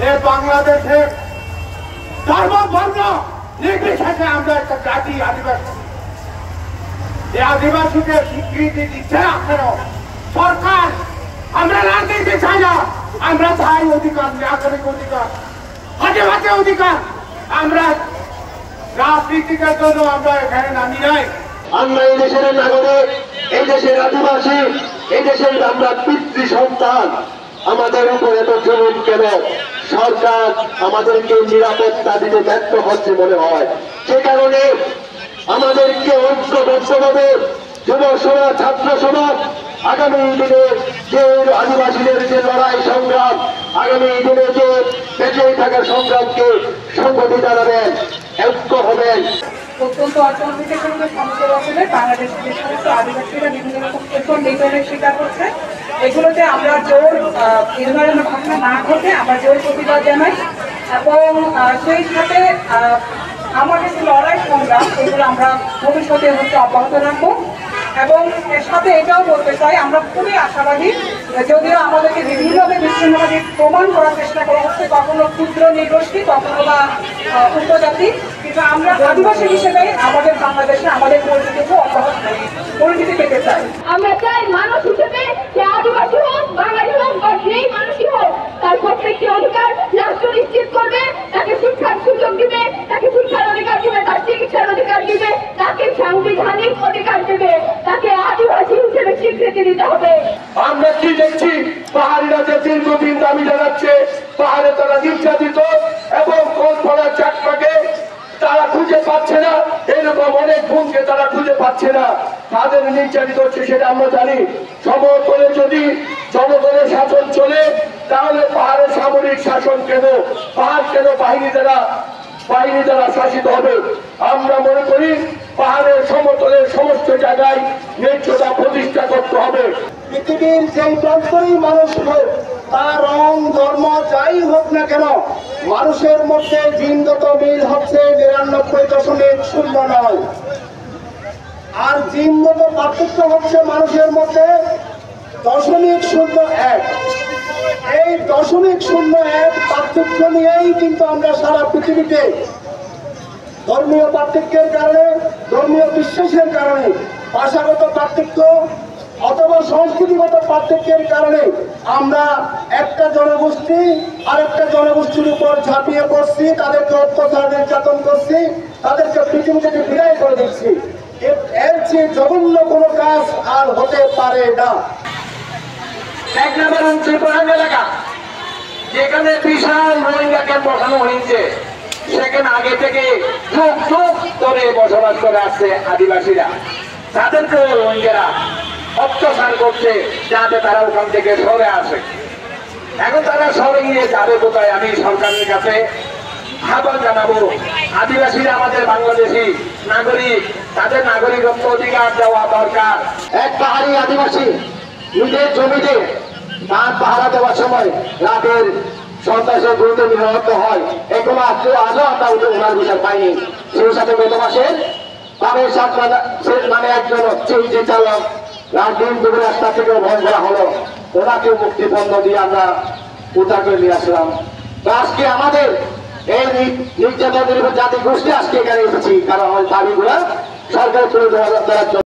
এই বাংলাদেশে ধর্ম বর্ণ নির্বিশেষে আমরা একটা জাতি আদিবাসী। এই আদিবাসীকে স্বীকৃতি দিচ্ছে আপনারও সরকার। আমরা রাজনীতি চাই না, আমরা চাই অধিকার, নাগরিক অধিকার, আদিবাসী অধিকার। আমরা রাজনীতির জন্য আমরা এখানে নামি নাই। আমরা এই দেশের নাগরিক, এই দেশের আদিবাসী, এই দেশের আমরা পিতৃ সন্তান। আমাদের উপর এত জুলুম কেন? সরকার আমাদেরকে নিরাপত্তা দিতে ব্যর্থ হচ্ছে মনে হয়। সে কারণে আমাদেরকে ঐক্যবদ্ধভাবে যুব সমাজ, ছাত্র সমাজ আগামী দিনে যে আদিবাসীদের যে লড়াই সংগ্রাম, আগামী দিনে যে বেঁচে থাকার সংগ্রামকে সংগতি জানাবেন, ঐক্য হবেন। অত্যন্ত অর্থনৈতিক সঙ্গে সমস্ত রকমের বাংলাদেশের যে সমস্ত আদিবাসীরা বিভিন্ন রকম শোষণ নিপীড়নের শিকার হচ্ছে, এগুলোতে আমরা জোর এই ধরনের ঘটনা না ঘটে আমরা জোর প্রতিবাদ জানাই এবং সেই সাথে আমাদের যে লড়াই সংগ্রাম এগুলো আমরা ভবিষ্যতে অব্যাহত রাখবো। এবং এর সাথে এটাও বলতে চাই, আমরা খুবই আশাবাদী, যদিও আমাদেরকে বিভিন্নভাবে বিচ্ছিন্নভাবে প্রমাণ করার চেষ্টা করা হচ্ছে, কখনো ক্ষুদ্র নৃগোষ্ঠী, কখনো বা উপজাতি, কিন্তু আমরা আদিবাসী হিসেবে আমাদের বাংলাদেশে আমাদের পরিচিতিকে অব্যাহত পরিচিতি পেতে চাই। আমরা চাই মানুষ হিসেবে যে আদিবাসী হোক, বাঙালি হোক বা যেই মানুষই হোক, তার প্রত্যেকটি অধিকার রাষ্ট্র নিশ্চিত করবে। তাকে শিক্ষার সুযোগ দিবে, তাকে শিক্ষার অধিকার দিবে, তার চিকিৎসার অধিকার দিবে, তাকে সাংবিধানিক অধিকার দিবে, তাকে আদিবাসী হিসেবে স্বীকৃতি দিতে হবে। আমরা কি দেখছি? পাহাড়িরা যে দীর্ঘদিন দাবি জানাচ্ছে, পাহাড়ে তারা নির্যাতিত এবং কোন পড়ার চাকমাকে তারা খুঁজে পাচ্ছে না, এরকম অনেক বোনকে তারা খুঁজে পাচ্ছে না, তাদের নির্যাতিত হচ্ছে সেটা আমরা জানি। সমতলে যদি জনগণের শাসন চলে, তাহলে পাহাড়ের সামরিক শাসন কেন? পাহাড় কেন বাহিনী দ্বারা শাসিত হবে? আমরা মনে করি পাহাড়ের সমতলের সমস্ত জায়গায় ন্যায্যতা প্রতিষ্ঠা করতে হবে। পৃথিবীর যেই প্রান্তরেই মানুষ হোক, তার রং ধর্ম যাই হোক না কেন, মানুষের মধ্যে জিনগত মিল হচ্ছে 99.09, আর জিনগত পার্থক্য হচ্ছে মানুষের মধ্যে 0.01। এই 0.01 পার্থক্য নিয়েই কিন্তু আমরা সারা পৃথিবীতে ধর্মীয় পার্থক্যের কারণে, ধর্মীয় বিশ্বাসের কারণে, ভাষাগত পার্থক্য অথবা সংস্কৃতিগত পার্থক্যের কারণে আমরা একটা জনগোষ্ঠী আরেকটা জনগোষ্ঠীর উপর ঝাঁপিয়ে পড়ছি, তাদেরকে অত্যাচার নির্যাতন করছি, তাদেরকে পৃথিবী থেকে বিদায় করে দিচ্ছি। এর চেয়ে জঘন্য কোনো কাজ আর হতে পারে না। এক নম্বর অঞ্চল প্রধান এলাকা, যেখানে বিশাল রোহিঙ্গা ক্যাম্প বসানো হয়েছে, সেখানে আগে থেকে যুগ যুগ ধরে বসবাস করে আসছে আদিবাসীরা। তাদেরকেও রোহিঙ্গারা অত্যাচার করছে যাতে তারা ওখান থেকে সরে আসে। এখন তারা সরে গিয়ে যাবে কোথায়? আমি সরকারের কাছে আহ্বান জানাবো, আদিবাসীরা আমাদের বাংলাদেশি নাগরিক, তাদের নাগরিকত্ব অধিকার দেওয়া দরকার। এক পাহাড়ি আদিবাসী নিজের জমিতে ধান পাহারা দেওয়ার সময় রাতের সন্ত্রাসের গুরুত্ব নিহত হয়, এগুলো আজও আমরা ওনার বিচার পাইনি। সেই সাথে গত মাসে মানে একজন যে চালক রাত দিন দুপুরে রাস্তা থেকে ভয় করা হলো, ওনাকে মুক্তিপণ্য দিয়ে আমরা উদ্ধার করে নিয়ে আসলাম। আজকে আমাদের এই নির্যাতনের জাতি গোষ্ঠী আজকে এখানে এসেছি, কারণ আমার দাবিগুলা সরকার তুলে দেওয়ার